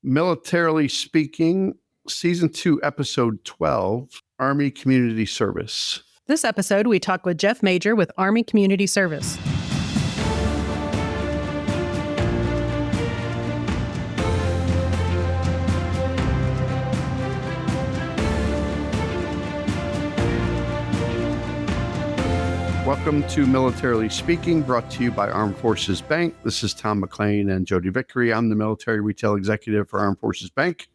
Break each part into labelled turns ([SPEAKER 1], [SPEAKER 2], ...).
[SPEAKER 1] Militarily Speaking, Season 2, Episode 12, Army Community Service.
[SPEAKER 2] This episode, we talk with Jeff Major with Army Community Service.
[SPEAKER 1] Welcome to Militarily Speaking, brought to you by Armed Forces Bank. This is Tom McLean and Jodi Vickery. I'm the Military Retail Executive for Armed Forces Bank,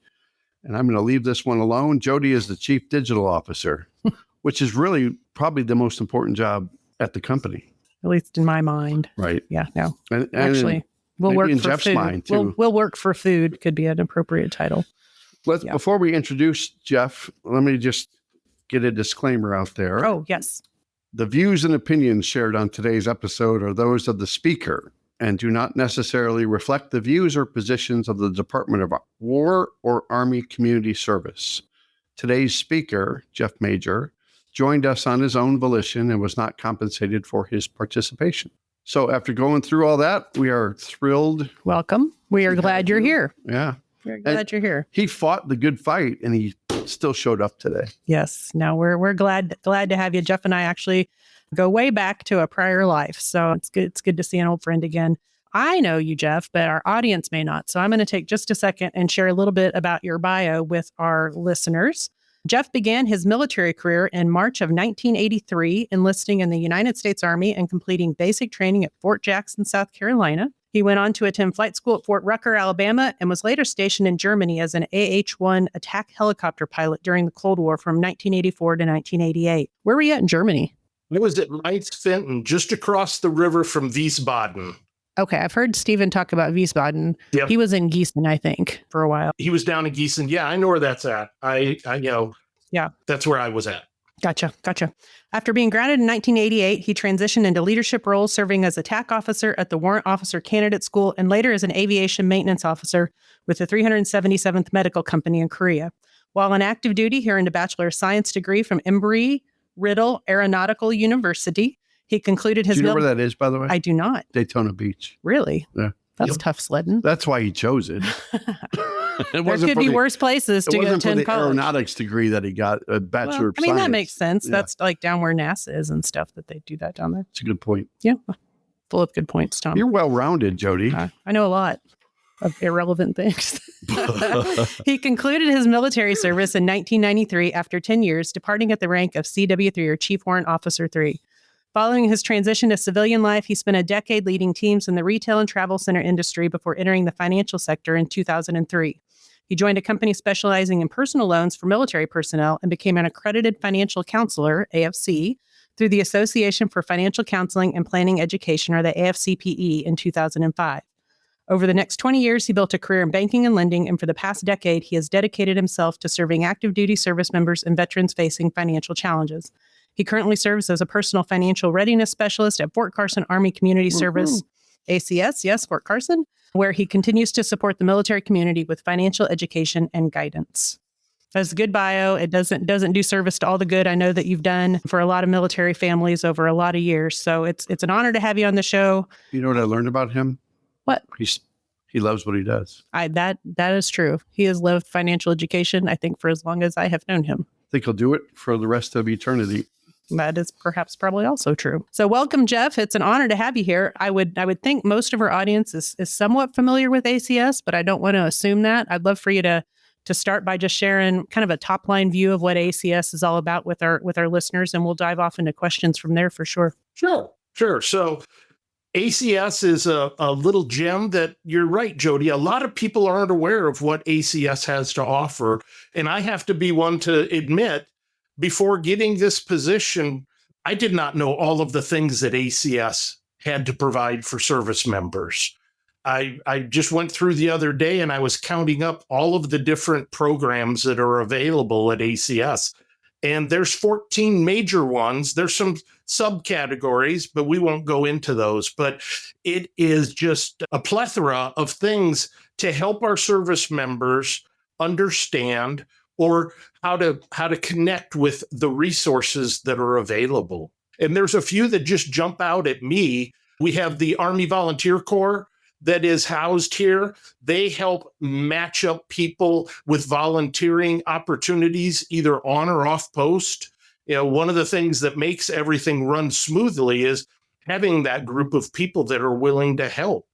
[SPEAKER 1] and I'm going to leave this one alone. Jodi is the Chief Digital Officer, which is really probably the most important job at the company.
[SPEAKER 2] At least in my mind.
[SPEAKER 1] Right.
[SPEAKER 2] Yeah, no.
[SPEAKER 1] And
[SPEAKER 2] actually, we'll work
[SPEAKER 1] in
[SPEAKER 2] for
[SPEAKER 1] Jeff's
[SPEAKER 2] food.
[SPEAKER 1] mind, too.
[SPEAKER 2] We'll work for food could be an appropriate title.
[SPEAKER 1] Before we introduce Jeff, let me just get a disclaimer out there.
[SPEAKER 2] Oh, yes.
[SPEAKER 1] The views and opinions shared on today's episode are those of the speaker and do not necessarily reflect the views or positions of the Department of War or Army Community Service. Today's speaker, Jeff Major, joined us on his own volition and was not compensated for his participation. So after going through all that, we are thrilled.
[SPEAKER 2] Welcome. We are glad you're here.
[SPEAKER 1] Yeah.
[SPEAKER 2] We're glad you're here.
[SPEAKER 1] He fought the good fight and he still showed up today.
[SPEAKER 2] Yes. No, we're glad to have you. Jeff and I actually go way back to a prior life. So it's good. It's good to see an old friend again. I know you, Jeff, but our audience may not. So I'm going to take just a second and share a little bit about your bio with our listeners. Jeff began his military career in March of 1983, enlisting in the United States Army and completing basic training at Fort Jackson, South Carolina. He went on to attend flight school at Fort Rucker, Alabama, and was later stationed in Germany as an AH-1 attack helicopter pilot during the Cold War from 1984 to 1988. Where were you at in Germany?
[SPEAKER 3] I was at Mainz-Fenton, just across the river from Wiesbaden.
[SPEAKER 2] Okay, I've heard Stephen talk about Wiesbaden.
[SPEAKER 3] Yep.
[SPEAKER 2] He was in Gießen, I think, for a while.
[SPEAKER 3] He was down in Gießen. Yeah, I know where that's at. Yeah, that's where I was at.
[SPEAKER 2] Gotcha. After being grounded in 1988, he transitioned into leadership roles, serving as attack officer at the Warrant Officer Candidate School and later as an aviation maintenance officer with the 377th Medical Company in Korea. While on active duty, he earned a Bachelor of Science degree from Embry-Riddle Aeronautical University. He concluded his...
[SPEAKER 1] Do you know where that is, by the way?
[SPEAKER 2] I do not.
[SPEAKER 1] Daytona Beach.
[SPEAKER 2] Really?
[SPEAKER 1] Yeah.
[SPEAKER 2] That's tough sledding.
[SPEAKER 1] There could
[SPEAKER 2] be worse places to go attend college.
[SPEAKER 1] Aeronautics degree that he got, a Bachelor of Science.
[SPEAKER 2] That makes sense. Yeah. That's like down where NASA is and stuff that they do that down there.
[SPEAKER 1] It's a good point.
[SPEAKER 2] Yeah. Full of good points, Tom.
[SPEAKER 1] You're well-rounded, Jodi.
[SPEAKER 2] I know a lot of irrelevant things. He concluded his military service in 1993 after 10 years, departing at the rank of CW3 or Chief Warrant Officer 3. Following his transition to civilian life, he spent a decade leading teams in the retail and travel center industry before entering the financial sector in 2003. He joined a company specializing in personal loans for military personnel and became an accredited financial counselor, AFC, through the Association for Financial Counseling and Planning Education, or the AFCPE, in 2005. Over the next 20 years, he built a career in banking and lending, and for the past decade, he has dedicated himself to serving active duty service members and veterans facing financial challenges. He currently serves as a Personal Financial Readiness Specialist at Fort Carson Army Community Service, ACS, yes, Fort Carson, where he continues to support the military community with financial education and guidance. That's a good bio. It doesn't do service to all the good I know that you've done for a lot of military families over a lot of years. So it's an honor to have you on the show.
[SPEAKER 1] You know what I learned about him?
[SPEAKER 2] What?
[SPEAKER 1] He loves what he does.
[SPEAKER 2] That is true. He has loved financial education, I think, for as long as I have known him.
[SPEAKER 1] I think he'll do it for the rest of eternity.
[SPEAKER 2] That is probably also true. So welcome, Jeff. It's an honor to have you here. I would think most of our audience is somewhat familiar with ACS, but I don't want to assume that. I'd love for you to start by just sharing kind of a top line view of what ACS is all about with our listeners, and we'll dive off into questions from there for sure.
[SPEAKER 3] Sure. So ACS is a little gem that, you're right, Jodi. A lot of people aren't aware of what ACS has to offer. And I have to be one to admit, before getting this position, I did not know all of the things that ACS had to provide for service members. I just went through the other day and I was counting up all of the different programs that are available at ACS. And there's 14 major ones. There's some subcategories, but we won't go into those. But it is just a plethora of things to help our service members understand or how to connect with the resources that are available. And there's a few that just jump out at me. We have the Army Volunteer Corps that is housed here. They help match up people with volunteering opportunities, either on or off post. One of the things that makes everything run smoothly is having that group of people that are willing to help.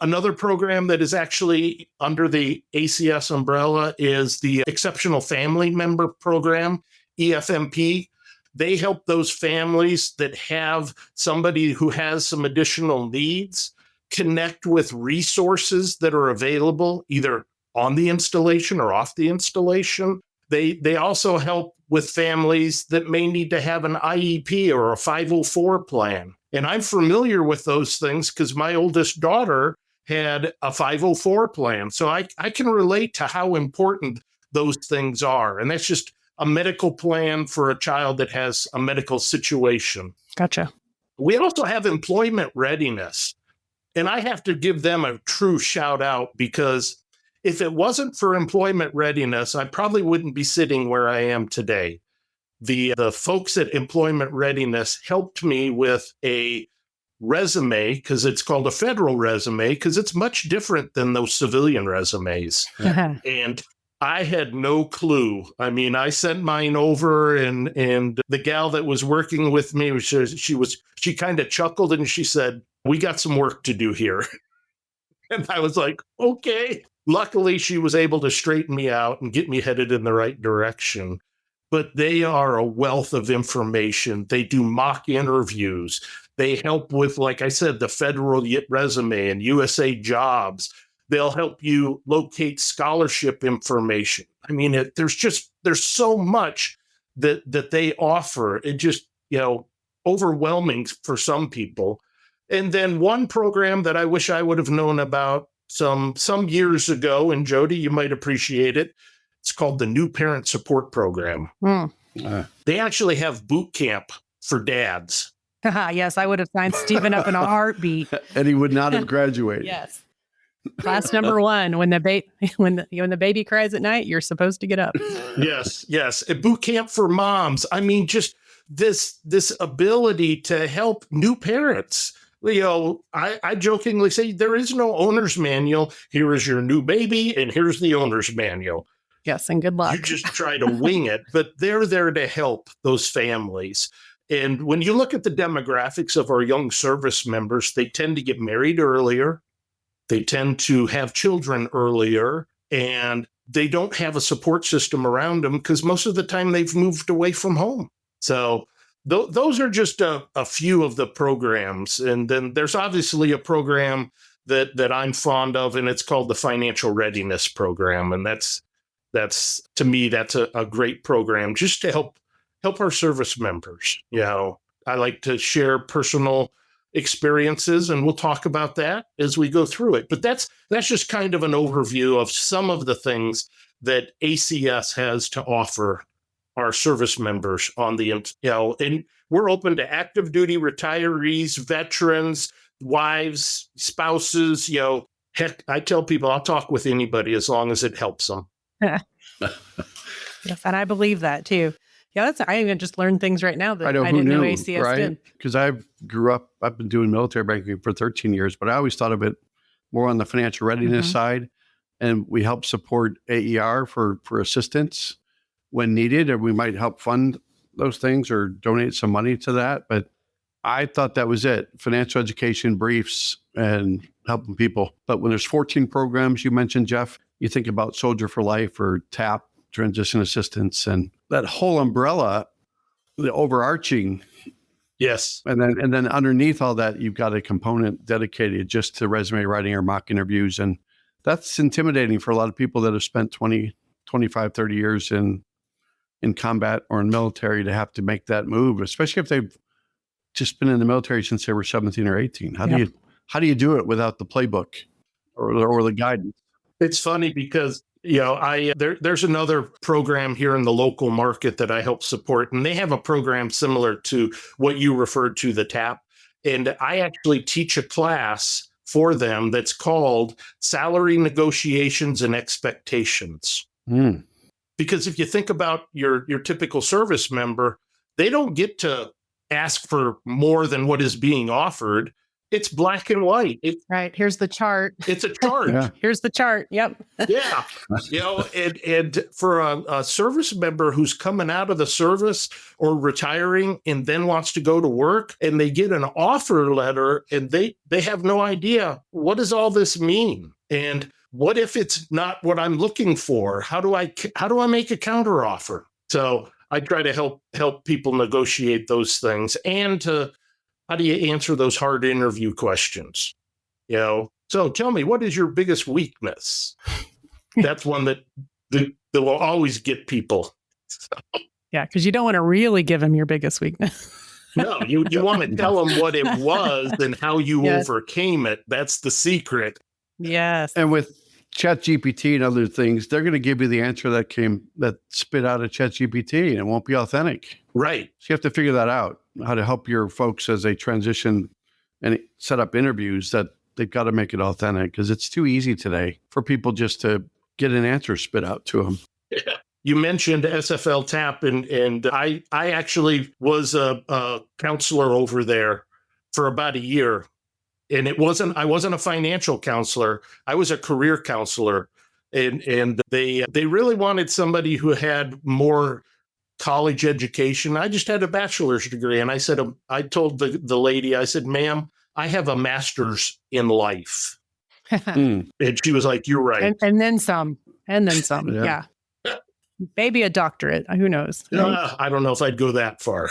[SPEAKER 3] Another program that is actually under the ACS umbrella is the Exceptional Family Member Program, EFMP. They help those families that have somebody who has some additional needs connect with resources that are available either on the installation or off the installation. They also help with families that may need to have an IEP or a 504 plan. And I'm familiar with those things because my oldest daughter had a 504 plan. So I can relate to how important those things are. And that's just a medical plan for a child that has a medical situation.
[SPEAKER 2] Gotcha.
[SPEAKER 3] We also have employment readiness. And I have to give them a true shout out because if it wasn't for employment readiness, I probably wouldn't be sitting where I am today. The folks at Employment Readiness helped me with a resume, because it's called a federal resume, because it's much different than those civilian resumes. And I had no clue. I mean, I sent mine over, and the gal that was working with me, she kind of chuckled and she said, "We got some work to do here." And I was like, okay. Luckily, she was able to straighten me out and get me headed in the right direction. But they are a wealth of information. They do mock interviews. They help with, like I said, the federal resume and USA Jobs. They'll help you locate scholarship information. I mean, there's so much that they offer. It just, overwhelming for some people. And then one program that I wish I would have known about some years ago, and Jodi, you might appreciate it. It's called the New Parent Support Program. They actually have boot camp for dads.
[SPEAKER 2] Yes, I would have signed Stephen up in a heartbeat.
[SPEAKER 1] And he would not have graduated.
[SPEAKER 2] Yes. Class number 1, when the baby cries at night, you're supposed to get up.
[SPEAKER 3] Yes. A boot camp for moms. I mean, just this ability to help new parents. I jokingly say there is no owner's manual. Here is your new baby, and here's the owner's manual.
[SPEAKER 2] Yes, and good luck.
[SPEAKER 3] You just try to wing it, but they're there to help those families. And when you look at the demographics of our young service members, they tend to get married earlier. They tend to have children earlier, and they don't have a support system around them because most of the time they've moved away from home. So those are just a few of the programs. And then there's obviously a program that I'm fond of, and it's called the Financial Readiness Program. And that's to me, that's a great program just to help our service members. I like to share personal experiences, and we'll talk about that as we go through it. But that's just kind of an overview of some of the things that ACS has to offer our service members on the, and we're open to active duty retirees, veterans, wives, spouses. Heck, I tell people I'll talk with anybody as long as it helps them.
[SPEAKER 2] Yes, and I believe that too. Yeah, I even just learned things right now that I didn't know ACS did.
[SPEAKER 1] Because I've been doing military banking for 13 years, but I always thought of it more on the financial readiness side. And we help support AER for assistance when needed, or we might help fund those things or donate some money to that. But I thought that was it. Financial education, briefs, and helping people. But when there's 14 programs, you mentioned, Jeff, you think about Soldier for Life or TAP, Transition Assistance, and that whole umbrella, the overarching.
[SPEAKER 3] Yes.
[SPEAKER 1] And then underneath all that, you've got a component dedicated just to resume writing or mock interviews. And that's intimidating for a lot of people that have spent 20, 25, 30 years in combat or in military to have to make that move, especially if they've just been in the military since they were 17 or 18. How do you do it without the playbook or the guidance?
[SPEAKER 3] It's funny because there's another program here in the local market that I help support, and they have a program similar to what you referred to, the TAP. And I actually teach a class for them that's called Salary Negotiations and Expectations. Because if you think about your typical service member, they don't get to ask for more than what is being offered. It's black and white.
[SPEAKER 2] Right. Here's the chart.
[SPEAKER 3] It's a chart.
[SPEAKER 1] Yeah.
[SPEAKER 2] Here's the chart. Yep.
[SPEAKER 3] Yeah. And for a service member who's coming out of the service or retiring and then wants to go to work, and they get an offer letter and they have no idea, what does all this mean? And what if it's not what I'm looking for? How do I make a counter offer? So I try to help people negotiate those things, and how do you answer those hard interview questions? So tell me, what is your biggest weakness? That's one that will always get people.
[SPEAKER 2] Yeah, because you don't want to really give them your biggest weakness.
[SPEAKER 3] No, you want to tell them what it was and how you overcame it. That's the secret.
[SPEAKER 2] Yes.
[SPEAKER 1] And with ChatGPT and other things, they're going to give you the answer that spit out of ChatGPT, and it won't be authentic.
[SPEAKER 3] Right.
[SPEAKER 1] So you have to figure that out, how to help your folks as they transition and set up interviews, that they've got to make it authentic, because it's too easy today for people just to get an answer spit out to them.
[SPEAKER 3] Yeah. You mentioned SFL TAP, and I actually was a counselor over there for about a year. And I wasn't a financial counselor. I was a career counselor. And they really wanted somebody who had more college education. I just had a bachelor's degree. And I told the lady, I said, ma'am, I have a master's in life. And she was like, you're right.
[SPEAKER 2] And then some. And then some. Yeah. Maybe a doctorate. Who knows? Right?
[SPEAKER 3] I don't know if I'd go that far.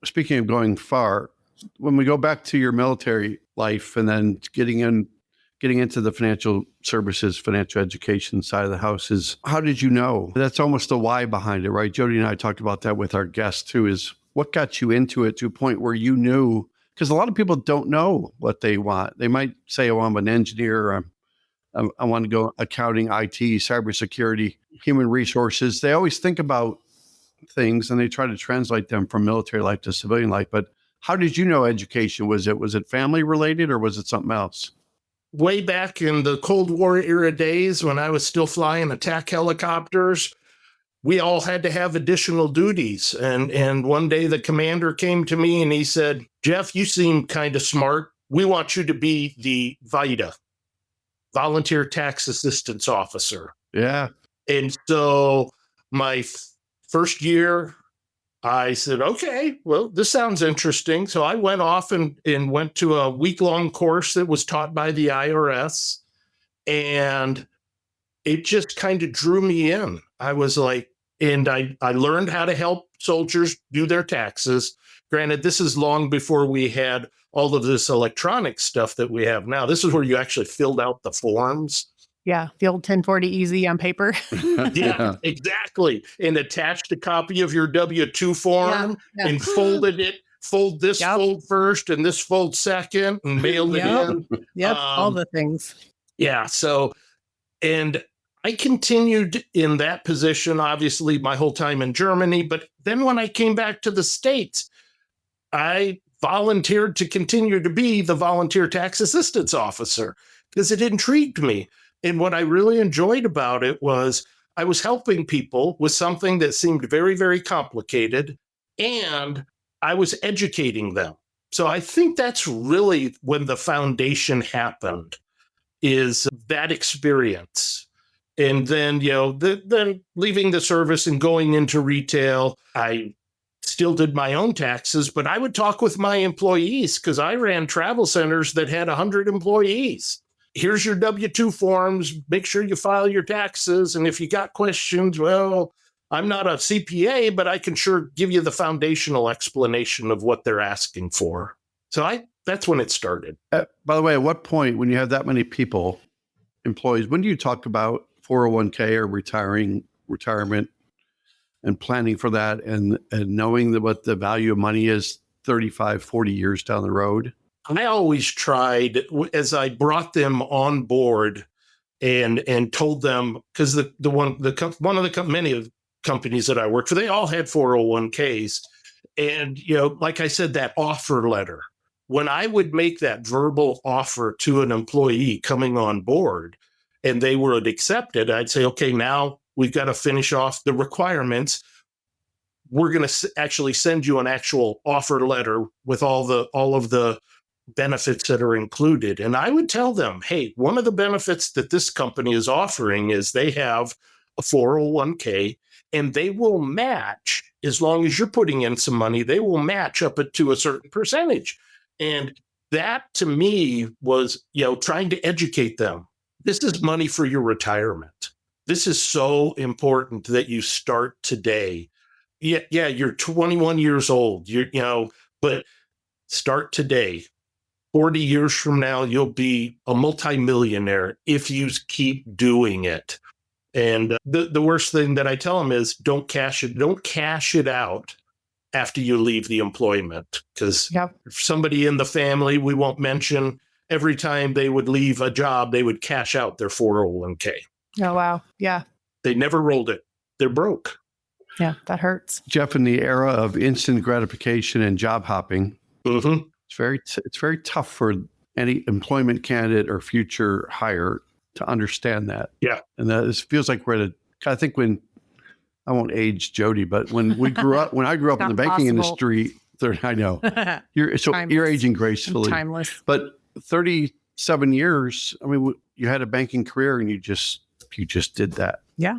[SPEAKER 1] Speaking of going far, when we go back to your military life and then getting into the financial services, financial education side of the house, is how did you know? That's almost the why behind it, right? Jodi and I talked about that with our guests too, is what got you into it to a point where you knew? Because a lot of people don't know what they want. They might say, oh, I'm an engineer, I want to go accounting, IT, cybersecurity, human resources. They always think about things and they try to translate them from military life to civilian life. But how did you know education? Was it family related, or was it something else?
[SPEAKER 3] Way back in the Cold War era days, when I was still flying attack helicopters, we all had to have additional duties. And one day the commander came to me and he said, Jeff, you seem kind of smart. We want you to be the VITA, Volunteer Tax Assistance Officer.
[SPEAKER 1] Yeah.
[SPEAKER 3] And so my first year, I said, okay, well, this sounds interesting. So I went off and went to a week-long course that was taught by the IRS. And it just kind of drew me in. I was like, and I learned how to help soldiers do their taxes. Granted, this is long before we had all of this electronic stuff that we have now. This is where you actually filled out the forms.
[SPEAKER 2] Yeah, the old 1040 easy on paper.
[SPEAKER 3] Yeah, exactly. And attached a copy of your W-2 form and fold this fold first and this fold second and mailed it in.
[SPEAKER 2] Yep, all the things.
[SPEAKER 3] Yeah, so, and I continued in that position, obviously, my whole time in Germany. But then when I came back to the States, I volunteered to continue to be the Volunteer Tax Assistance Officer because it intrigued me. And what I really enjoyed about it was I was helping people with something that seemed very, very complicated, and I was educating them. So I think that's really when the foundation happened, is that experience. And then, then leaving the service and going into retail, I still did my own taxes, but I would talk with my employees because I ran travel centers that had 100 employees. Here's your W-2 forms. Make sure you file your taxes. And if you got questions, well, I'm not a CPA, but I can sure give you the foundational explanation of what they're asking for. So that's when it started.
[SPEAKER 1] By the way, at what point, when you have that many people, employees, when do you talk about 401k or retirement and planning for that and knowing what the value of money is 35, 40 years down the road?
[SPEAKER 3] I always tried, as I brought them on board and told them, because many of the companies that I worked for, they all had 401ks. And, like I said, that offer letter, when I would make that verbal offer to an employee coming on board and they would accept it, I'd say, okay, now we've got to finish off the requirements. We're going to actually send you an actual offer letter with all of the benefits that are included. And I would tell them, hey, one of the benefits that this company is offering is they have a 401k, and they will match, as long as you're putting in some money, they will match up to a certain percentage. And that to me was, trying to educate them. This is money for your retirement. This is so important that you start today. Yeah, you're 21 years old, but start today. 40 years from now, you'll be a multimillionaire if you keep doing it. And the worst thing that I tell them is don't cash it out after you leave the employment. Because somebody in the family, we won't mention, every time they would leave a job, they would cash out their 401k.
[SPEAKER 2] Oh, wow. Yeah.
[SPEAKER 3] They never rolled it. They're broke.
[SPEAKER 2] Yeah, that hurts.
[SPEAKER 1] Jeff, in the era of instant gratification and job hopping, it's very tough for any employment candidate or future hire to understand that.
[SPEAKER 3] Yeah.
[SPEAKER 1] And that feels like I think when, I won't age Jodi, but when I grew up in the banking industry, I know you're aging gracefully.
[SPEAKER 2] Timeless.
[SPEAKER 1] But 37 years, I mean, you had a banking career and you just did that.
[SPEAKER 2] Yeah.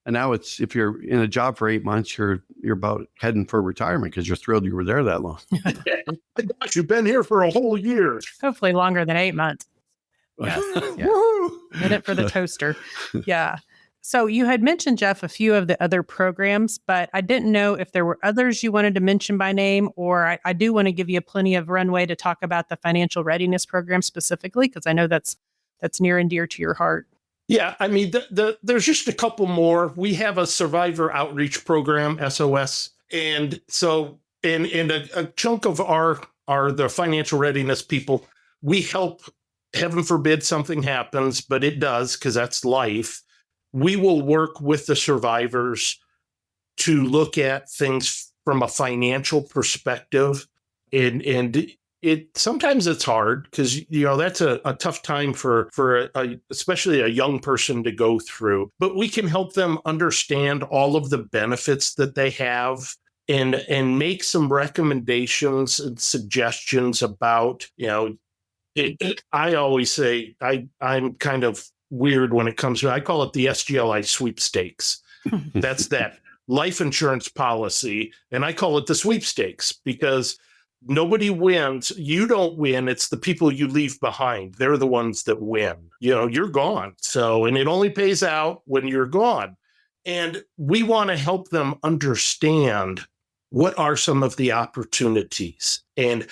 [SPEAKER 1] And now if you're in a job for 8 months, you're about heading for retirement because you're thrilled you were there that long.
[SPEAKER 3] Gosh, you've been here for a whole year.
[SPEAKER 2] Hopefully longer than 8 months. Yeah. Hit it for the toaster. Yeah. So you had mentioned, Jeff, a few of the other programs, but I didn't know if there were others you wanted to mention by name, or I do want to give you plenty of runway to talk about the financial readiness program specifically, because I know that's near and dear to your heart.
[SPEAKER 3] Yeah, I mean, there's just a couple more. We have a survivor outreach program, SOS. And so in a chunk of the financial readiness people, we help, heaven forbid something happens, but it does because that's life. We will work with the survivors to look at things from a financial perspective. And sometimes it's hard because, that's a tough time for especially a young person to go through. But we can help them understand all of the benefits that they have and make some recommendations and suggestions about, I always say I'm kind of weird when it comes to, I call it the SGLI sweepstakes. That's that life insurance policy. And I call it the sweepstakes because nobody wins. You don't win. It's the people you leave behind. They're the ones that win. You're gone. So, and it only pays out when you're gone. And we want to help them understand what are some of the opportunities and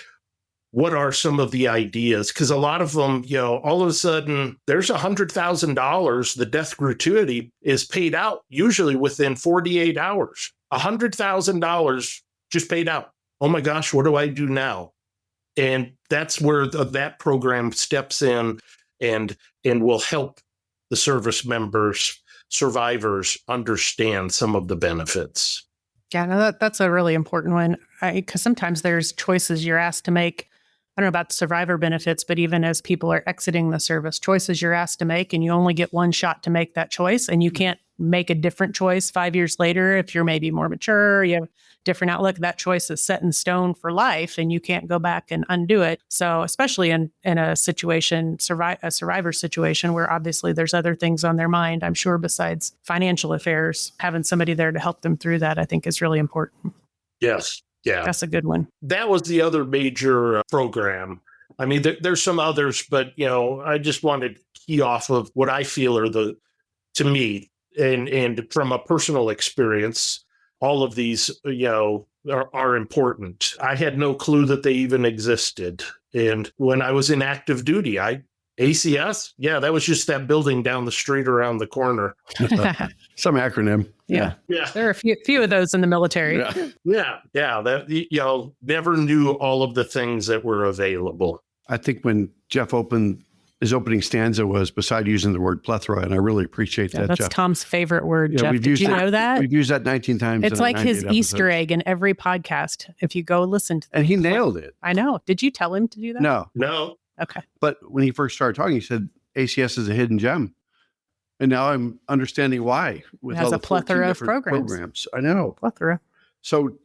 [SPEAKER 3] what are some of the ideas? Because a lot of them, all of a sudden, there's $100,000. The death gratuity is paid out usually within 48 hours. $100,000 just paid out. Oh my gosh, what do I do now? And that's where that program steps in and will help the service members, survivors understand some of the benefits.
[SPEAKER 2] Yeah, no, that's a really important one because sometimes there's choices you're asked to make. I don't know about survivor benefits, but even as people are exiting the service, choices you're asked to make, and you only get one shot to make that choice, and you can't make a different choice 5 years later if you're maybe more mature, you have a different outlook. That choice is set in stone for life, and you can't go back and undo it. So especially in a situation, a survivor situation, where obviously there's other things on their mind, I'm sure, besides financial affairs, having somebody there to help them through that, I think, is really important.
[SPEAKER 3] Yes. Yeah.
[SPEAKER 2] That's a good one.
[SPEAKER 3] That was the other major program. I mean, there's some others, but, I just wanted to key off of what I feel are to me, and from a personal experience, all of these, are important. I had no clue that they even existed. And when I was in active duty, ACS, that was just that building down the street around the corner.
[SPEAKER 1] Some acronym.
[SPEAKER 2] Yeah. There are a few of those in the military.
[SPEAKER 3] Yeah. That, never knew all of the things that were available.
[SPEAKER 1] I think when Jeff opened, his opening stanza was beside using the word plethora, and I really appreciate that,
[SPEAKER 2] that's
[SPEAKER 1] Jeff.
[SPEAKER 2] Tom's favorite word, Jeff. Did you know that?
[SPEAKER 1] We've used that 19 times.
[SPEAKER 2] It's like his Easter egg in every podcast, if you go listen to
[SPEAKER 1] And he nailed it.
[SPEAKER 2] I know. Did you tell him to do that?
[SPEAKER 3] No.
[SPEAKER 2] Okay.
[SPEAKER 1] But when he first started talking, he said ACS is a hidden gem. And now I'm understanding why.
[SPEAKER 2] It has a plethora of programs.
[SPEAKER 1] I know.
[SPEAKER 2] Plethora.
[SPEAKER 1] So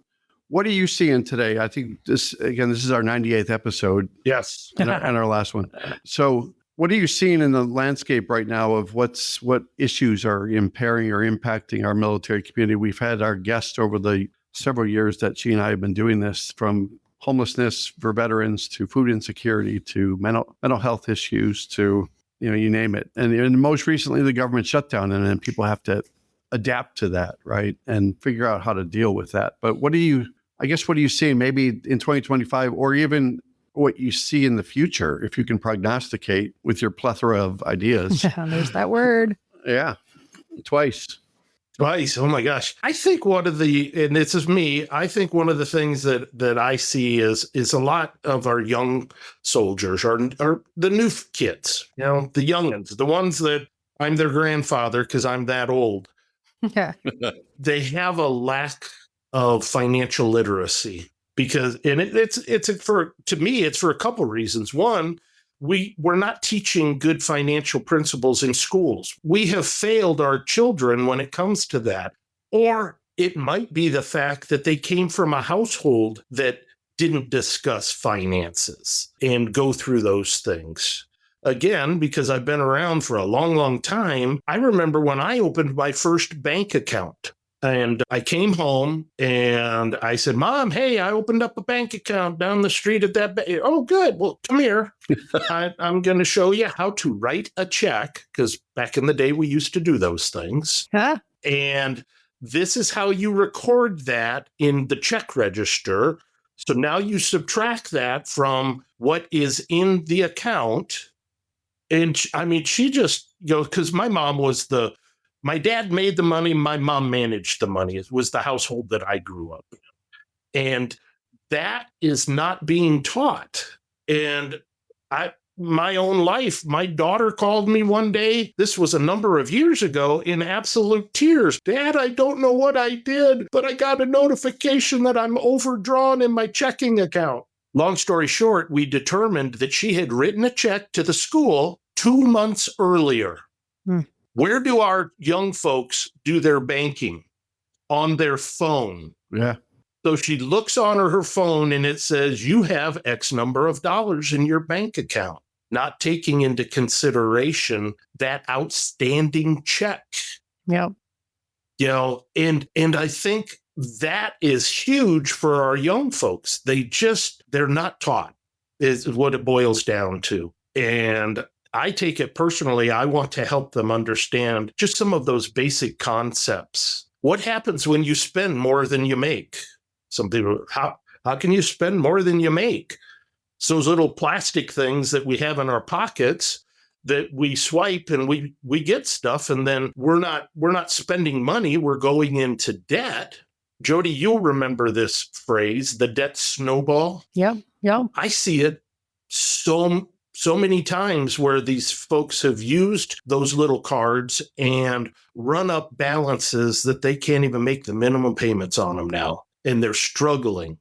[SPEAKER 1] what are you seeing today? I think this is our 98th episode.
[SPEAKER 3] Yes.
[SPEAKER 1] and our last one. So what are you seeing in the landscape right now of what issues are impairing or impacting our military community? We've had our guests over the several years that she and I have been doing this, from homelessness for veterans to food insecurity to mental health issues to, you name it. And most recently, the government shutdown, and then people have to adapt to that, right? And figure out how to deal with that. But what are you seeing maybe in 2025, or even what you see in the future, if you can prognosticate with your plethora of ideas?
[SPEAKER 2] There's that word.
[SPEAKER 3] Yeah. Twice. Oh my gosh. I think and this is me, I think one of the things that I see is a lot of our young soldiers are the new kids, the youngins, the ones that I'm their grandfather because I'm that old.
[SPEAKER 2] Yeah.
[SPEAKER 3] They have a lack of financial literacy because, and it's for a couple reasons. One, we're not teaching good financial principles in schools. We have failed our children when it comes to that. Or it might be the fact that they came from a household that didn't discuss finances and go through those things. Again, because I've been around for a long, long time, I remember when I opened my first bank account. And I came home and I said, Mom, hey, I opened up a bank account down the street at that bank. Oh, good. Well, come here. I'm going to show you how to write a check, because back in the day, we used to do those things.
[SPEAKER 2] Huh?
[SPEAKER 3] And this is how you record that in the check register. So now you subtract that from what is in the account. And she just goes, because my dad made the money, my mom managed the money. It was the household that I grew up in. And that is not being taught. And my own life, my daughter called me one day, this was a number of years ago, in absolute tears. Dad, I don't know what I did, but I got a notification that I'm overdrawn in my checking account. Long story short, we determined that she had written a check to the school 2 months earlier. Where do our young folks do their banking? On their phone.
[SPEAKER 1] Yeah.
[SPEAKER 3] So she looks on her phone and it says, you have X number of dollars in your bank account, not taking into consideration that outstanding check.
[SPEAKER 2] Yeah.
[SPEAKER 3] And I think that is huge for our young folks. They're not taught, is what it boils down to. And I take it personally, I want to help them understand just some of those basic concepts. What happens when you spend more than you make? Some people, how can you spend more than you make? It's those little plastic things that we have in our pockets that we swipe and we get stuff, and then we're not spending money, we're going into debt. Jodi, you'll remember this phrase, the debt snowball.
[SPEAKER 2] Yeah.
[SPEAKER 3] I see it so many times where these folks have used those little cards and run up balances that they can't even make the minimum payments on them now, and they're struggling.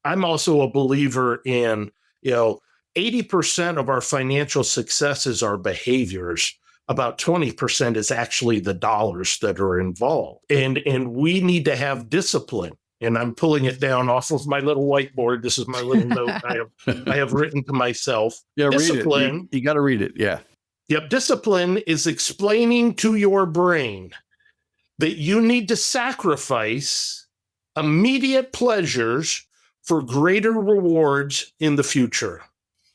[SPEAKER 3] I'm also a believer in, 80% of our financial successes are behaviors. About 20% is actually the dollars that are involved. And we need to have discipline. And I'm pulling it down off of my little whiteboard. This is my little note I have written to myself.
[SPEAKER 1] Yeah,
[SPEAKER 3] discipline.
[SPEAKER 1] Read it. You got to read it. Yeah.
[SPEAKER 3] Yep. Discipline is explaining to your brain that you need to sacrifice immediate pleasures for greater rewards in the future.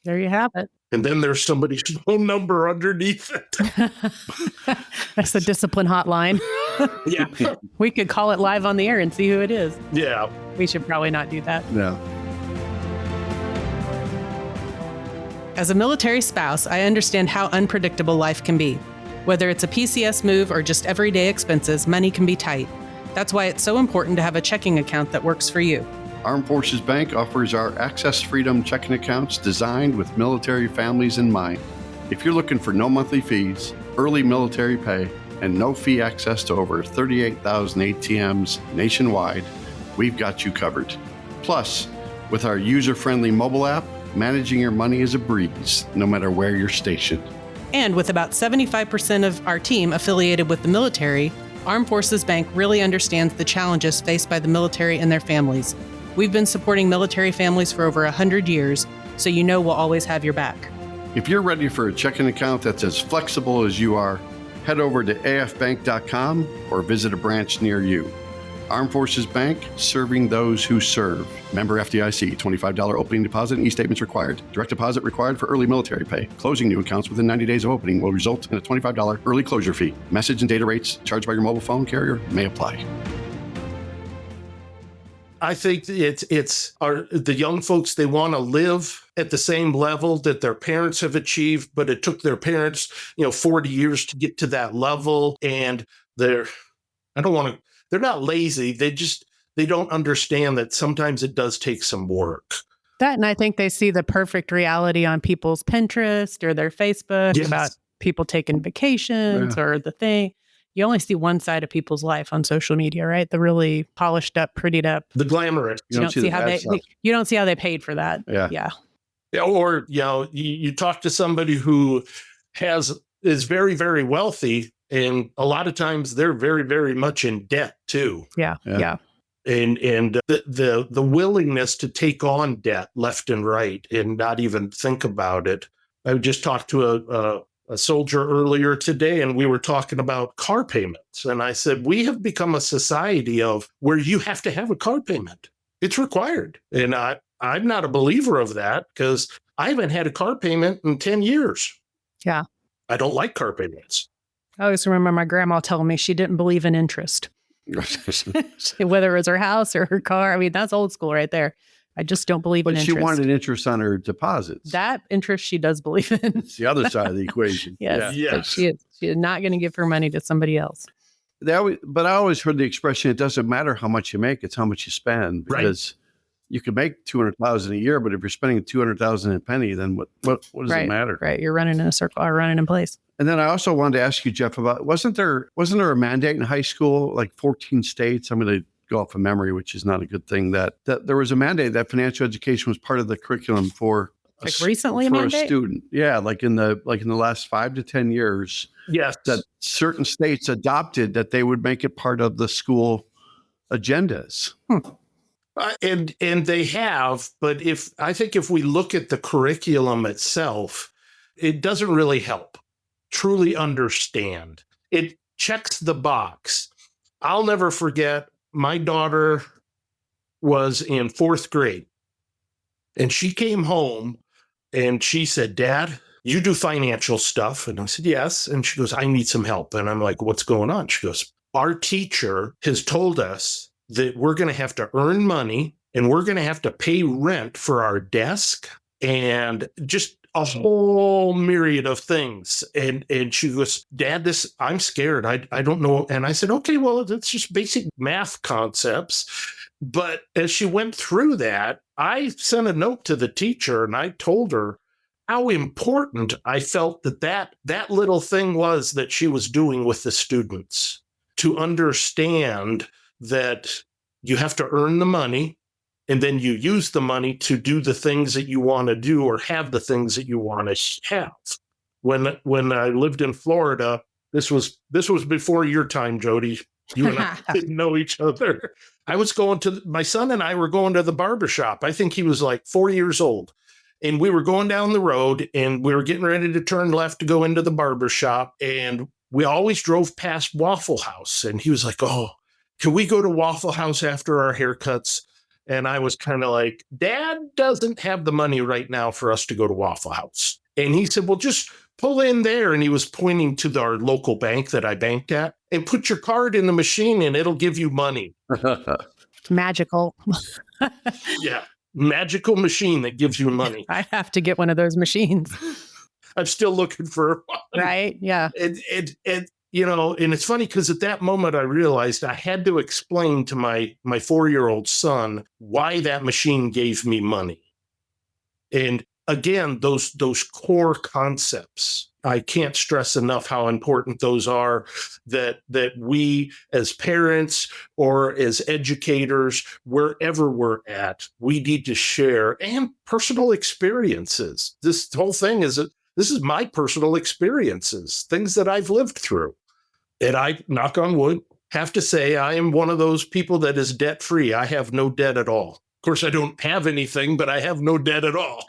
[SPEAKER 2] There you have it.
[SPEAKER 3] And then there's somebody's phone number underneath it.
[SPEAKER 2] That's the discipline hotline.
[SPEAKER 3] Yeah.
[SPEAKER 2] We could call it live on the air and see who it is.
[SPEAKER 3] Yeah.
[SPEAKER 2] We should probably not do that.
[SPEAKER 1] No.
[SPEAKER 2] As a military spouse, I understand how unpredictable life can be. Whether it's a PCS move or just everyday expenses, money can be tight. That's why it's so important to have a checking account that works for you.
[SPEAKER 1] Armed Forces Bank offers our Access Freedom checking accounts designed with military families in mind. If you're looking for no monthly fees, early military pay, and no fee access to over 38,000 ATMs nationwide, we've got you covered. Plus, with our user-friendly mobile app, managing your money is a breeze, no matter where you're stationed.
[SPEAKER 2] And with about 75% of our team affiliated with the military, Armed Forces Bank really understands the challenges faced by the military and their families. We've been supporting military families for over 100 years, so you know we'll always have your back.
[SPEAKER 1] If you're ready for a checking account that's as flexible as you are, head over to afbank.com or visit a branch near you. Armed Forces Bank, serving those who serve. Member FDIC, $25 opening deposit and e-statements required. Direct deposit required for early military pay. Closing new accounts within 90 days of opening will result in a $25 early closure fee. Message and data rates charged by your mobile phone carrier may apply.
[SPEAKER 3] I think the young folks, they want to live at the same level that their parents have achieved, but it took their parents, 40 years to get to that level. And they're not lazy. They don't understand that sometimes it does take some work.
[SPEAKER 2] That, and I think they see the perfect reality on people's Pinterest or their Facebook about people taking vacations or the thing. You only see one side of people's life on social media, right? The really polished up, prettied up.
[SPEAKER 3] The glamorous.
[SPEAKER 2] You don't see how they paid for that.
[SPEAKER 1] Yeah.
[SPEAKER 3] Or, you talk to somebody who is very, very wealthy, and a lot of times they're very, very much in debt too.
[SPEAKER 2] Yeah.
[SPEAKER 3] And the willingness to take on debt left and right and not even think about it. I just talked to a soldier earlier today, and we were talking about car payments. And I said, we have become a society of where you have to have a car payment. It's required. And I'm not a believer of that because I haven't had a car payment in 10 years.
[SPEAKER 2] Yeah.
[SPEAKER 3] I don't like car payments.
[SPEAKER 2] I always remember my grandma telling me she didn't believe in interest. Whether it was her house or her car. I mean, that's old school right there. I just don't believe in interest.
[SPEAKER 1] But she wanted interest on her deposits.
[SPEAKER 2] That interest she does believe in.
[SPEAKER 1] It's the other side of the equation.
[SPEAKER 2] Yes. But she is not going to give her money to somebody else.
[SPEAKER 1] But I always heard the expression, it doesn't matter how much you make, it's how much you spend. Because you could make $200,000 a year, but if you're spending $200,000 a penny, then what does it matter?
[SPEAKER 2] Right. You're running in a circle or running in place.
[SPEAKER 1] And then I also wanted to ask you, Jeff, about wasn't there a mandate in high school, like 14 states? I'm going to go off of memory, which is not a good thing, that there was a mandate that financial education was part of the curriculum for
[SPEAKER 2] recently
[SPEAKER 1] a student. Yeah, like in the last 5 to 10 years.
[SPEAKER 3] Yes.
[SPEAKER 1] That certain states adopted that they would make it part of the school agendas.
[SPEAKER 3] And they have, but I think if we look at the curriculum itself, it doesn't really help truly understand. It checks the box. I'll never forget, my daughter was in 4th grade, and she came home and she said, "Dad, you do financial stuff?" And I said, "Yes." And she goes, "I need some help." And I'm like, "What's going on?" She goes, "Our teacher has told us that we're going to have to earn money and we're going to have to pay rent for our desk and just a whole myriad of things." And she goes, "Dad, I'm scared. I don't know." And I said, "Okay, well, that's just basic math concepts." But as she went through that, I sent a note to the teacher and I told her how important I felt that little thing was that she was doing with the students, to understand that you have to earn the money and then you use the money to do the things that you want to do or have the things that you want to have. When I lived in Florida, this was before your time, Jodi. You and I didn't know each other. My son and I were going to the barbershop. I think he was like 4 years old. And we were going down the road and we were getting ready to turn left to go into the barbershop. And we always drove past Waffle House. And he was like, "Oh, can we go to Waffle House after our haircuts?" And I was kind of like, "Dad doesn't have the money right now for us to go to Waffle House." And he said, "Well, just pull in there." And he was pointing to our local bank that I banked at, "and put your card in the machine and it'll give you money."
[SPEAKER 2] Magical.
[SPEAKER 3] Yeah. Magical machine that gives you money.
[SPEAKER 2] I have to get one of those machines.
[SPEAKER 3] I'm still looking for one.
[SPEAKER 2] Right. Yeah.
[SPEAKER 3] And it's funny because at that moment I realized I had to explain to my 4-year-old son why that machine gave me money. And again, those core concepts, I can't stress enough how important those are, that we as parents or as educators, wherever we're at, we need to share, and personal experiences. This whole thing this is my personal experiences, things that I've lived through. And I, knock on wood, have to say I am one of those people that is debt-free. I have no debt at all. course, I don't have anything, but I have no debt at all.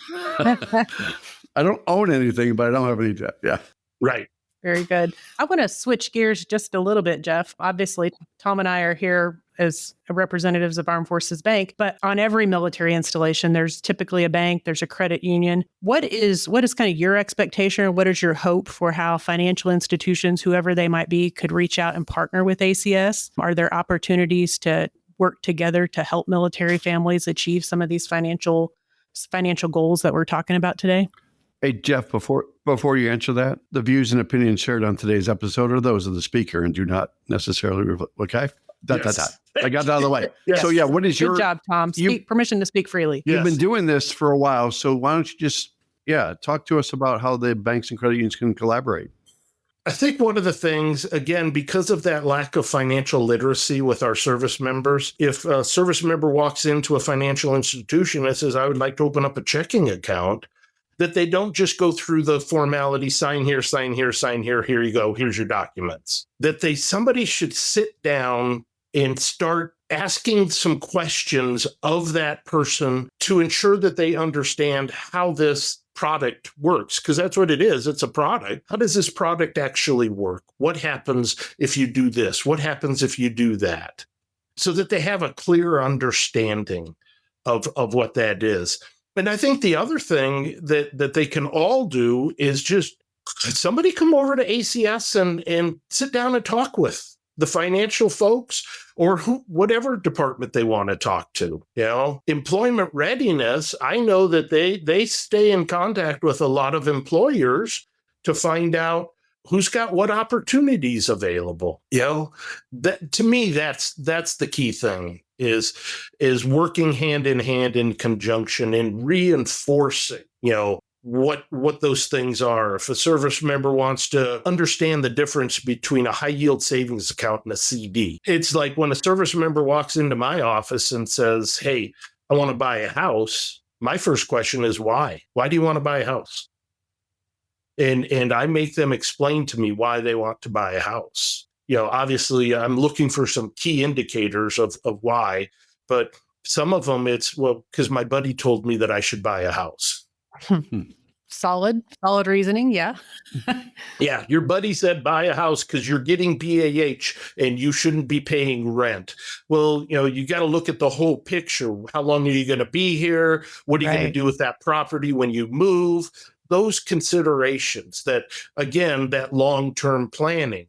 [SPEAKER 1] I don't own anything, but I don't have any debt. Yeah.
[SPEAKER 3] Right.
[SPEAKER 2] Very good. I want to switch gears just a little bit, Jeff. Obviously, Tom and I are here as representatives of Armed Forces Bank, but on every military installation, there's typically a bank, there's a credit union. What is kind of your expectation, or what is your hope for how financial institutions, whoever they might be, could reach out and partner with ACS? Are there opportunities to work together to help military families achieve some of these financial goals that we're talking about today?
[SPEAKER 1] Hey, Jeff, before you answer that, the views and opinions shared on today's episode are those of the speaker and do not necessarily reflect. Okay?
[SPEAKER 3] Yes.
[SPEAKER 1] I got that out of the way.
[SPEAKER 3] Yes.
[SPEAKER 1] So, yeah, what is
[SPEAKER 2] Good job, Tom. Permission to speak freely.
[SPEAKER 3] Yes.
[SPEAKER 1] You've been doing this for a while, so why don't you just, talk to us about how the banks and credit unions can collaborate?
[SPEAKER 3] I think one of the things, again, because of that lack of financial literacy with our service members, if a service member walks into a financial institution and says, I would like to open up a checking account, that they don't just go through the formality, sign here, sign here, sign here, here you go, here's your documents. That somebody should sit down and start asking some questions of that person to ensure that they understand how this product works, because that's what it is. It's a product. How does this product actually work? What happens if you do this? What happens if you do that? So that they have a clear understanding of what that is. And I think the other thing that they can all do is just somebody come over to ACS and sit down and talk with the financial folks or whatever department they want to talk to. Employment readiness, I know that they stay in contact with a lot of employers to find out who's got what opportunities available. That to me, that's the key thing is working hand in conjunction and reinforcing, what those things are. If a service member wants to understand the difference between a high yield savings account and a CD, it's like when a service member walks into my office and says, hey, I want to buy a house. My first question is why? Why do you want to buy a house? And I make them explain to me why they want to buy a house. Obviously I'm looking for some key indicators of why, but some of them it's, because my buddy told me that I should buy a house.
[SPEAKER 2] Solid reasoning. Yeah.
[SPEAKER 3] Yeah. Your buddy said buy a house because you're getting BAH and you shouldn't be paying rent. Well, you got to look at the whole picture. How long are you going to be here? What are you going to do with that property when you move? Those considerations that long-term planning,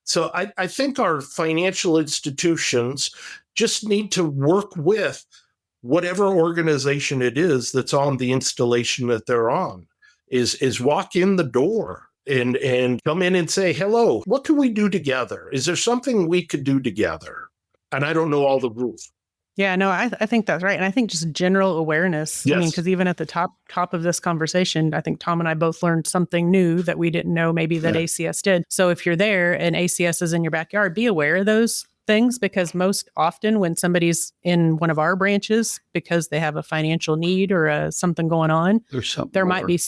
[SPEAKER 3] So I think our financial institutions just need to work with whatever organization it is that's on the installation that they're on, is walk in the door and come in and say, hello, what can we do together? Is there something we could do together? And I don't know all the rules.
[SPEAKER 2] Yeah, no, I think that's right. And I think just general awareness.
[SPEAKER 3] Yes.
[SPEAKER 2] I mean, because even at the top of this conversation, I think Tom and I both learned something new that we didn't know maybe that ACS did. So if you're there and ACS is in your backyard, be aware of those things, because most often when somebody's in one of our branches because they have a financial need or something going on, there might be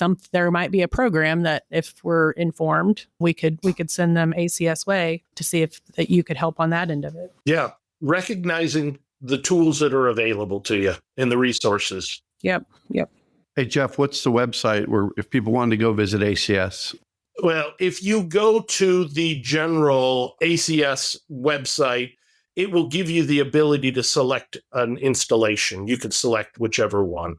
[SPEAKER 2] a program that if we're informed, we could send them ACS way to see if that you could help on that end of it.
[SPEAKER 3] Yeah, recognizing the tools that are available to you and the resources.
[SPEAKER 2] Yep.
[SPEAKER 1] Hey, Jeff, what's the website where if people wanted to go visit ACS?
[SPEAKER 3] Well, if you go to the general ACS website, it will give you the ability to select an installation. You can select whichever one.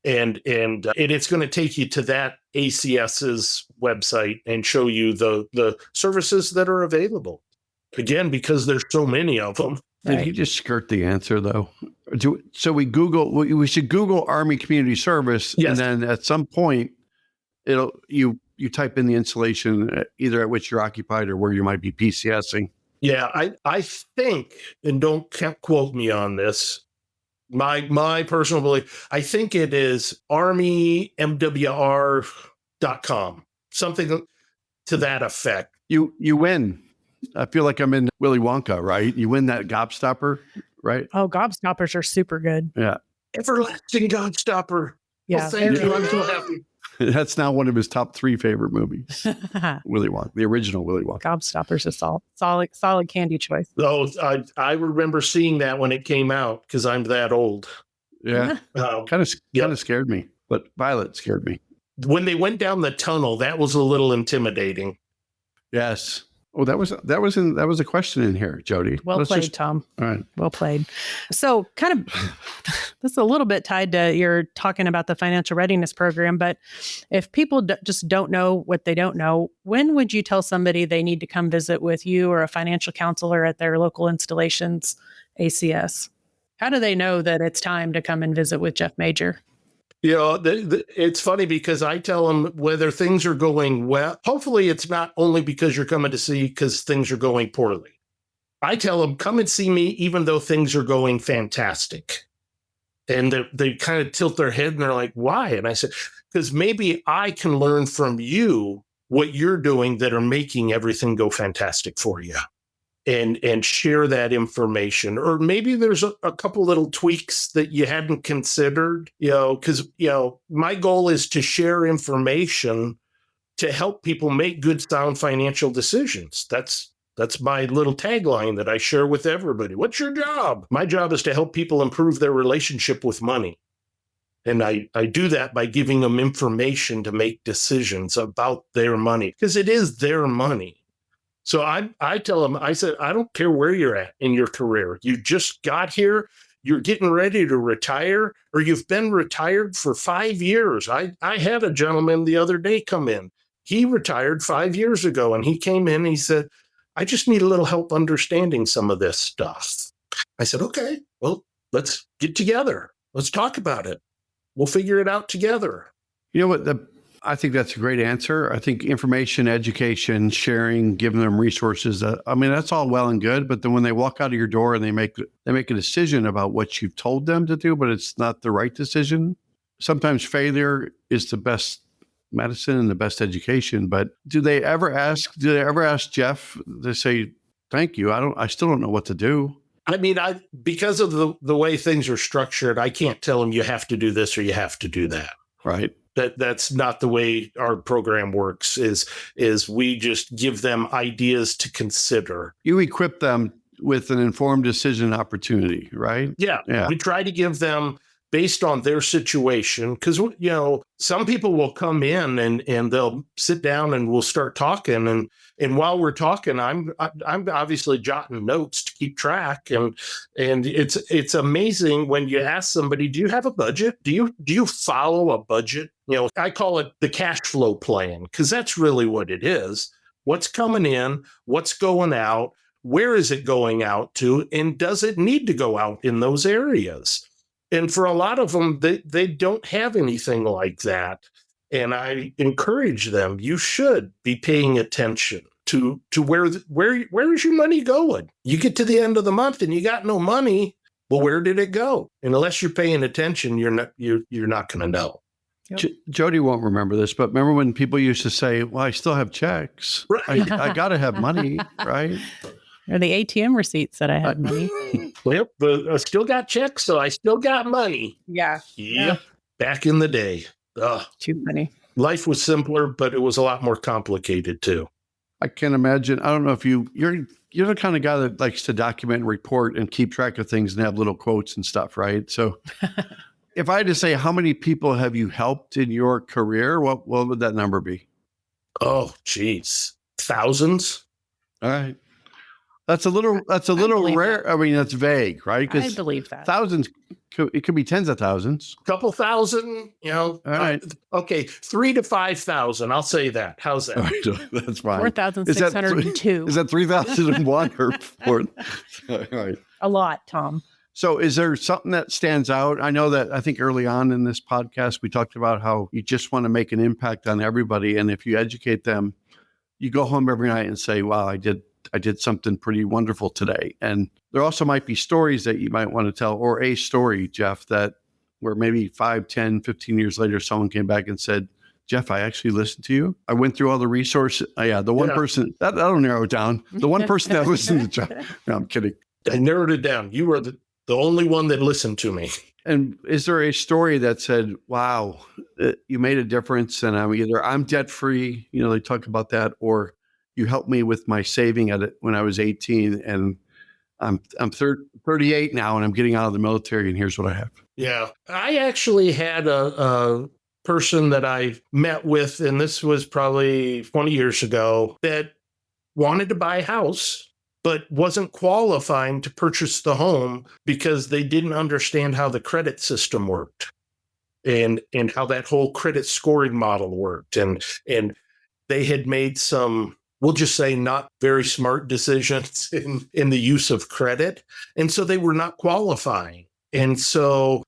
[SPEAKER 3] And it's going to take you to that ACS's website and show you the services that are available. Again, because there's so many of them.
[SPEAKER 1] Did he just skirt the answer, though? So we should Google Army Community Service,
[SPEAKER 3] yes.
[SPEAKER 1] And then at some point, you type in the installation either at which you're occupied or where you might be PCSing.
[SPEAKER 3] Yeah, I think, and can't quote me on this, my personal belief, I think it is armymwr.com, something to that effect.
[SPEAKER 1] You win. I feel like I'm in Willy Wonka, right? You win that gobstopper, right?
[SPEAKER 2] Oh, gobstoppers are super good.
[SPEAKER 1] Yeah.
[SPEAKER 3] Everlasting gobstopper.
[SPEAKER 2] Yeah.
[SPEAKER 3] Well, thank you. I'm so happy.
[SPEAKER 1] That's now one of his top 3 favorite movies. Willy Wonka, the original Willy Wonka.
[SPEAKER 2] Gobstopper's a solid candy choice.
[SPEAKER 3] Oh, I remember seeing that when it came out because I'm that old.
[SPEAKER 1] Yeah, kind of scared me, but Violet scared me.
[SPEAKER 3] When they went down the tunnel, that was a little intimidating.
[SPEAKER 1] Yes. Oh, that was a question in here, Jodi.
[SPEAKER 2] Well played, Tom.
[SPEAKER 1] All right.
[SPEAKER 2] Well played. So kind of, this is a little bit tied to you're talking about the financial readiness program, but if people just don't know what they don't know, when would you tell somebody they need to come visit with you or a financial counselor at their local installations, ACS? How do they know that it's time to come and visit with Jeff Major?
[SPEAKER 3] It's funny because I tell them whether things are going well. Hopefully, it's not only because you're coming to see because things are going poorly. I tell them, come and see me even though things are going fantastic. And they kind of tilt their head and they're like, why? And I said, because maybe I can learn from you what you're doing that are making everything go fantastic for you. And share that information. Or maybe there's a couple little tweaks that you hadn't considered, because, my goal is to share information to help people make good, sound financial decisions. That's my little tagline that I share with everybody. What's your job? My job is to help people improve their relationship with money. And I do that by giving them information to make decisions about their money, because it is their money. So I tell them, I said, I don't care where you're at in your career. You just got here, you're getting ready to retire, or you've been retired for 5 years. I had a gentleman the other day come in. He retired 5 years ago, and he came in and he said, I just need a little help understanding some of this stuff. I said, okay, well, let's get together. Let's talk about it. We'll figure it out together.
[SPEAKER 1] You know what? I think that's a great answer. I think information, education, sharing, giving them resources. That's all well and good. But then when they walk out of your door and they make a decision about what you've told them to do, but it's not the right decision. Sometimes failure is the best medicine and the best education. But do they ever ask Jeff to say, thank you? I still don't know what to do.
[SPEAKER 3] Because of the way things are structured, I can't tell them you have to do this or you have to do that.
[SPEAKER 1] Right.
[SPEAKER 3] That's not the way our program works, is we just give them ideas to consider.
[SPEAKER 1] You equip them with an informed decision opportunity, right?
[SPEAKER 3] Yeah. We try to give them based on their situation, because some people will come in and they'll sit down and we'll start talking, and while we're talking, I'm obviously jotting notes to keep track, and it's amazing when you ask somebody, do you have a budget? Do you follow a budget? I call it the cash flow plan, because that's really what it is. What's coming in, what's going out, where is it going out to, and does it need to go out in those areas? And for a lot of them, they don't have anything like that. And I encourage them, you should be paying attention to where is your money going? You get to the end of the month and you got no money. Well, where did it go? And unless you're paying attention, you're not going to know.
[SPEAKER 1] Yep. Jodi won't remember this, but remember when people used to say, well, I still have checks. Right. I got to have money, right?
[SPEAKER 2] Or the ATM receipts that I had money.
[SPEAKER 3] Well, but I still got checks, so I still got money.
[SPEAKER 2] Yeah.
[SPEAKER 3] Yep. Back in the day.
[SPEAKER 2] Too funny.
[SPEAKER 3] Life was simpler, but it was a lot more complicated too.
[SPEAKER 1] I can imagine. I don't know if you're the kind of guy that likes to document and report and keep track of things and have little quotes and stuff, right? So if I had to say, how many people have you helped in your career? What would that number be?
[SPEAKER 3] Oh, geez. Thousands.
[SPEAKER 1] All right. That's a little rare.
[SPEAKER 2] That.
[SPEAKER 1] I mean, that's vague, right?
[SPEAKER 2] I believe that.
[SPEAKER 1] Thousands, it could be tens of thousands.
[SPEAKER 3] Couple thousand,
[SPEAKER 1] All right.
[SPEAKER 3] Okay, 3,000 to 5,000. I'll say that. How's that?
[SPEAKER 1] All right, that's fine.
[SPEAKER 2] 4,602.
[SPEAKER 1] Is that 3,001 or 4? All right.
[SPEAKER 2] A lot, Tom.
[SPEAKER 1] So is there something that stands out? I think early on in this podcast, we talked about how you just want to make an impact on everybody. And if you educate them, you go home every night and say, wow, I did something pretty wonderful today. And there also might be stories that you might want to tell, or a story, Jeff, that where maybe 5, 10, 15 years later, someone came back and said, Jeff, I actually listened to you. I went through all the resources. Person, that'll narrow it down. The one person that listened to Jeff. No, I'm kidding.
[SPEAKER 3] I narrowed it down. You were the only one that listened to me.
[SPEAKER 1] And is there a story that said, wow, you made a difference and I'm debt free, they talk about that, or you helped me with my saving when I was 18 and I'm 38 now and I'm getting out of the military and here's what I have.
[SPEAKER 3] Yeah. I actually had a person that I met with, and this was probably 20 years ago, that wanted to buy a house, but wasn't qualifying to purchase the home because they didn't understand how the credit system worked and how that whole credit scoring model worked. And they had made some, we'll just say, not very smart decisions in the use of credit. And so they were not qualifying. And so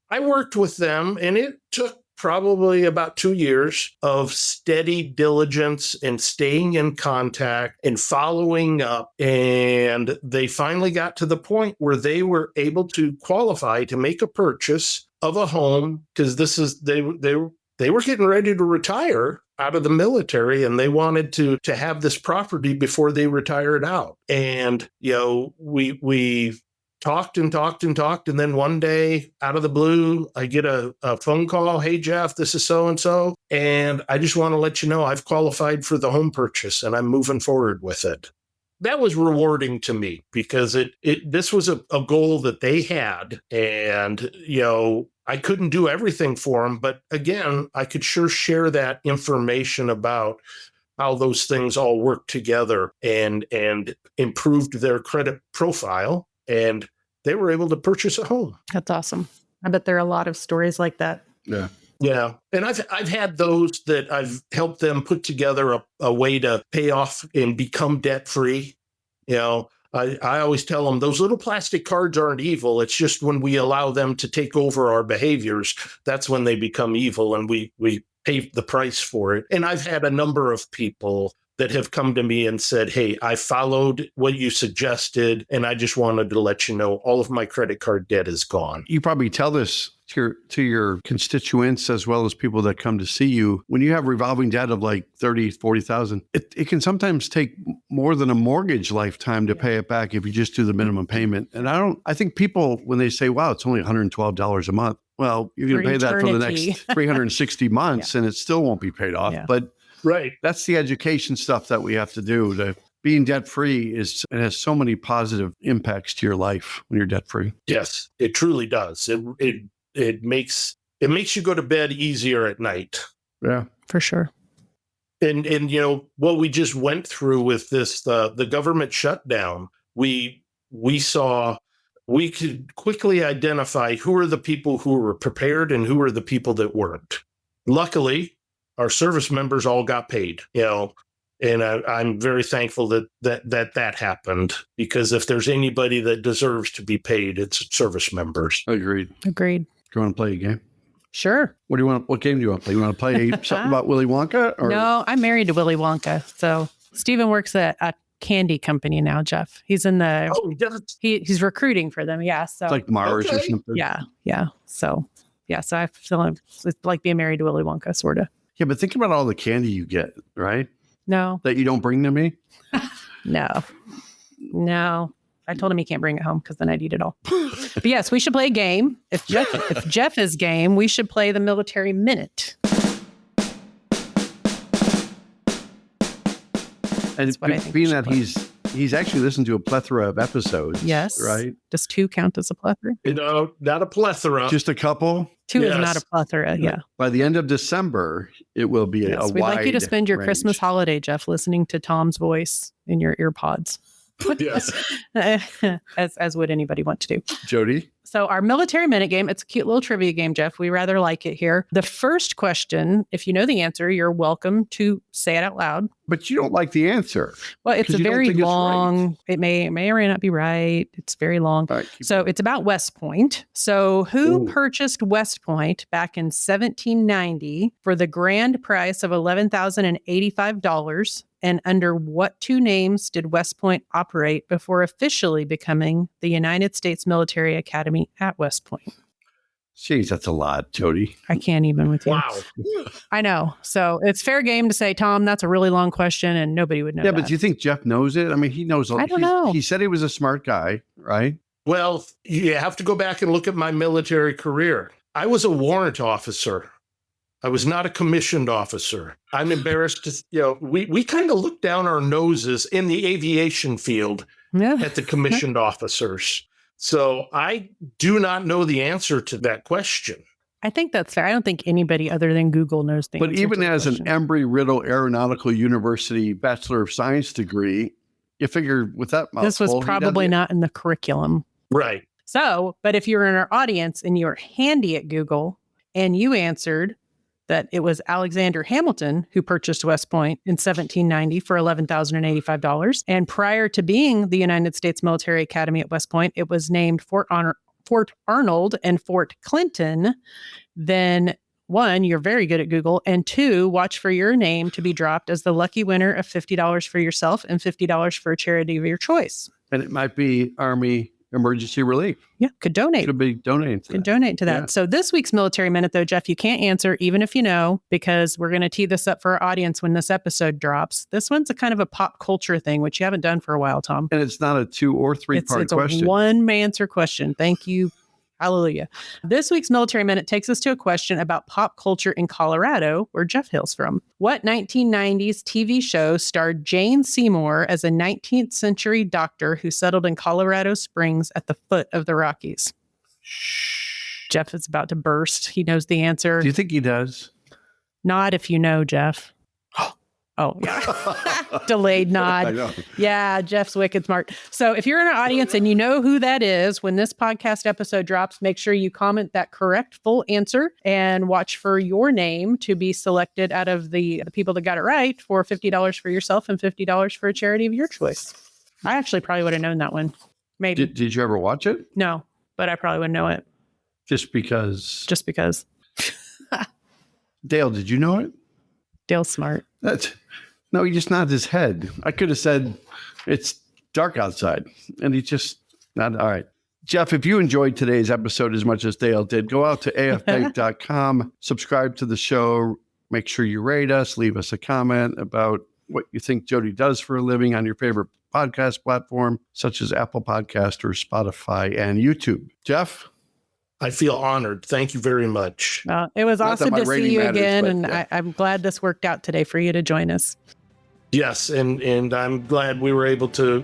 [SPEAKER 3] I worked with them, and it took probably about 2 years of steady diligence and staying in contact and following up. And they finally got to the point where they were able to qualify to make a purchase of a home, because they were getting ready to retire out of the military, and they wanted to have this property before they retired out. And, we talked and talked and talked. And then one day, out of the blue, I get a phone call. Hey, Jeff, this is so-and-so. And I just want to let you know I've qualified for the home purchase and I'm moving forward with it. That was rewarding to me because this was a goal that they had. And, I couldn't do everything for them. But again, I could sure share that information about how those things all work together and improved their credit profile. And they were able to purchase a home.
[SPEAKER 2] That's awesome. I bet there are a lot of stories like that.
[SPEAKER 1] Yeah.
[SPEAKER 3] Yeah. And I've had those that I've helped them put together a way to pay off and become debt free. I always tell them those little plastic cards aren't evil. It's just when we allow them to take over our behaviors, that's when they become evil, and we pay the price for it. And I've had a number of people that have come to me and said, hey, I followed what you suggested, and I just wanted to let you know all of my credit card debt is gone.
[SPEAKER 1] You probably tell this to your constituents as well as people that come to see you. When you have revolving debt of like 30, 40,000, it can sometimes take more than a mortgage lifetime to pay it back if you just do the minimum payment. And I think people, when they say, wow, it's only $112 a month. Well, you're going to pay that for the next 360 months and it still won't be paid off.
[SPEAKER 2] Yeah.
[SPEAKER 1] But
[SPEAKER 3] right,
[SPEAKER 1] that's the education stuff that we have to do. Being debt-free it has so many positive impacts to your life when you're debt-free.
[SPEAKER 3] Yes, it truly does. It makes you go to bed easier at night.
[SPEAKER 1] Yeah,
[SPEAKER 2] for sure.
[SPEAKER 3] And what we just went through with this, the government shutdown, we saw we could quickly identify who are the people who were prepared and who are the people that weren't. Luckily, our service members all got paid, and I'm very thankful that happened, because if there's anybody that deserves to be paid, it's service members.
[SPEAKER 1] Agreed.
[SPEAKER 2] Do you
[SPEAKER 1] want to play a game?
[SPEAKER 2] Sure.
[SPEAKER 1] What game do you want to play? You want to play something about Willy Wonka? Or?
[SPEAKER 2] No, I'm married to Willy Wonka. So Stephen works at a candy company now, Jeff. He's in the...
[SPEAKER 3] Oh, he does?
[SPEAKER 2] He's recruiting for them, yeah. So
[SPEAKER 1] it's like Mars or something?
[SPEAKER 2] Yeah. So I feel it's like being married to Willy Wonka, sort of.
[SPEAKER 1] Yeah, but think about all the candy you get, right?
[SPEAKER 2] No.
[SPEAKER 1] That you don't bring to me?
[SPEAKER 2] No. I told him he can't bring it home because then I'd eat it all. But yes, we should play a game. If Jeff is game, we should play the Military Minute.
[SPEAKER 1] And being that he's actually listened to a plethora of episodes.
[SPEAKER 2] Yes.
[SPEAKER 1] Right?
[SPEAKER 2] Does 2 count as a plethora?
[SPEAKER 3] Not a plethora.
[SPEAKER 1] Just a couple?
[SPEAKER 2] 2 is not a plethora, yeah.
[SPEAKER 1] By the end of December, it will be a wide
[SPEAKER 2] We'd like you to spend your
[SPEAKER 1] range.
[SPEAKER 2] Christmas holiday, Jeff, listening to Tom's voice in your ear pods.
[SPEAKER 3] Yes.
[SPEAKER 2] as would anybody want to do.
[SPEAKER 1] Jodi?
[SPEAKER 2] So our Military Minute game, it's a cute little trivia game, Jeff. We rather like it here. The first question, if you know the answer, you're welcome to say it out loud.
[SPEAKER 1] But you don't like the answer.
[SPEAKER 2] Well, it's a very long,
[SPEAKER 1] right.
[SPEAKER 2] it may or may not be right. It's very long.
[SPEAKER 1] Right,
[SPEAKER 2] so it's about West Point. So who purchased West Point back in 1790 for the grand price of $11,085? And under what 2 names did West Point operate before officially becoming the United States Military Academy at West Point?
[SPEAKER 1] Jeez, that's a lot, Jodi.
[SPEAKER 2] I can't even with you.
[SPEAKER 3] Wow.
[SPEAKER 2] I know. So it's fair game to say, Tom, that's a really long question and nobody would know.
[SPEAKER 1] Yeah, but do you think Jeff knows it? I mean, he knows.
[SPEAKER 2] I don't know.
[SPEAKER 1] He said he was a smart guy, right?
[SPEAKER 3] Well, you have to go back and look at my military career. I was a warrant officer. I was not a commissioned officer. I'm embarrassed to, we kind of look down our noses in the aviation field at the commissioned officers. So I do not know the answer to that question.
[SPEAKER 2] I think that's fair. I don't think anybody other than Google knows the answer.
[SPEAKER 1] But even
[SPEAKER 2] to the
[SPEAKER 1] as
[SPEAKER 2] question.
[SPEAKER 1] an Embry-Riddle Aeronautical University Bachelor of Science degree, you figure with that mouthful,
[SPEAKER 2] this was probably not in the curriculum.
[SPEAKER 3] Right.
[SPEAKER 2] So, but if you're in our audience and you're handy at Google and you answered that it was Alexander Hamilton who purchased West Point in 1790 for $11,085. And prior to being the United States Military Academy at West Point, it was named Fort Arnold and Fort Clinton. Then 1, you're very good at Google. And 2, watch for your name to be dropped as the lucky winner of $50 for yourself and $50 for a charity of your choice.
[SPEAKER 1] And it might be Army Emergency Relief.
[SPEAKER 2] Yeah, could donate.
[SPEAKER 1] Could be donating to that.
[SPEAKER 2] Could donate to that.
[SPEAKER 1] Yeah.
[SPEAKER 2] So this week's Military Minute, though, Jeff, you can't answer, even if you know, because we're going to tee this up for our audience when this episode drops. This one's a kind of a pop culture thing, which you haven't done for a while, Tom.
[SPEAKER 1] And it's not a 2 or 3 part
[SPEAKER 2] It's
[SPEAKER 1] question.
[SPEAKER 2] a one-answer question. Thank you. Hallelujah. This week's Military Minute takes us to a question about pop culture in Colorado, where Jeff hails from. What 1990s TV show starred Jane Seymour as a 19th century doctor who settled in Colorado Springs at the foot of the Rockies? Jeff is about to burst. He knows the answer.
[SPEAKER 1] Do you think he does?
[SPEAKER 2] Nod if you know, Jeff. Oh, yeah. Delayed
[SPEAKER 1] I
[SPEAKER 2] nod.
[SPEAKER 1] know.
[SPEAKER 2] Yeah, Jeff's wicked smart. So if you're in our audience and you know who that is, when this podcast episode drops, make sure you comment that correct full answer and watch for your name to be selected out of the people that got it right for $50 for yourself and $50 for a charity of your choice. I actually probably would have known that one. Maybe.
[SPEAKER 1] Did you ever watch it?
[SPEAKER 2] No, but I probably would know it
[SPEAKER 1] Just because.
[SPEAKER 2] just because.
[SPEAKER 1] Dale, did you know it?
[SPEAKER 2] Dale's smart.
[SPEAKER 1] No, he just nodded his head. I could have said it's dark outside, and he just not. All right. Jeff, if you enjoyed today's episode as much as Dale did, go out to afbank.com, subscribe to the show, make sure you rate us, leave us a comment about what you think Jodi does for a living on your favorite podcast platform, such as Apple Podcast or Spotify and YouTube. Jeff?
[SPEAKER 3] I feel honored. Thank you very much.
[SPEAKER 2] It was
[SPEAKER 1] Not that
[SPEAKER 2] awesome
[SPEAKER 1] my
[SPEAKER 2] to see
[SPEAKER 1] rating
[SPEAKER 2] you
[SPEAKER 1] matters,
[SPEAKER 2] again,
[SPEAKER 1] but,
[SPEAKER 2] and
[SPEAKER 1] yeah.
[SPEAKER 2] I'm glad this worked out today for you to join us.
[SPEAKER 3] Yes, and I'm glad we were able to,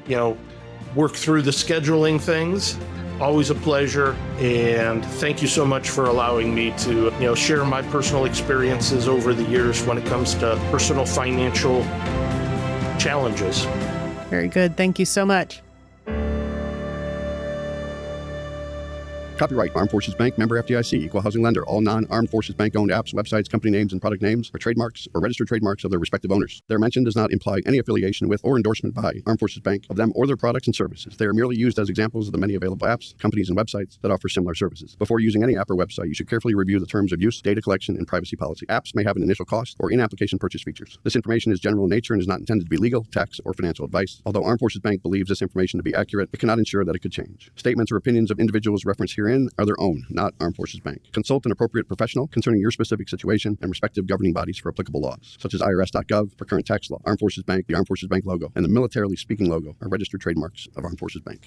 [SPEAKER 3] work through the scheduling things. Always a pleasure, and thank you so much for allowing me to, share my personal experiences over the years when it comes to personal financial challenges.
[SPEAKER 2] Very good. Thank you so much.
[SPEAKER 1] Copyright Armed Forces Bank, member FDIC, equal housing lender. All non-Armed Forces Bank owned apps, websites, company names, and product names are trademarks or registered trademarks of their respective owners. Their mention does not imply any affiliation with or endorsement by Armed Forces Bank of them or their products and services. They are merely used as examples of the many available apps, companies, and websites that offer similar services. Before using any app or website, you should carefully review the terms of use, data collection, and privacy policy. Apps may have an initial cost or in-application purchase features. This information is general in nature and is not intended to be legal, tax, or financial advice. Although Armed Forces Bank believes this information to be accurate, it cannot ensure that it could change. Statements or opinions of individuals referenced herein are their own, not Armed Forces Bank. Consult an appropriate professional concerning your specific situation and respective governing bodies for applicable laws, such as IRS.gov for current tax law. Armed Forces Bank, the Armed Forces Bank logo, and the Militarily Speaking logo are registered trademarks of Armed Forces Bank.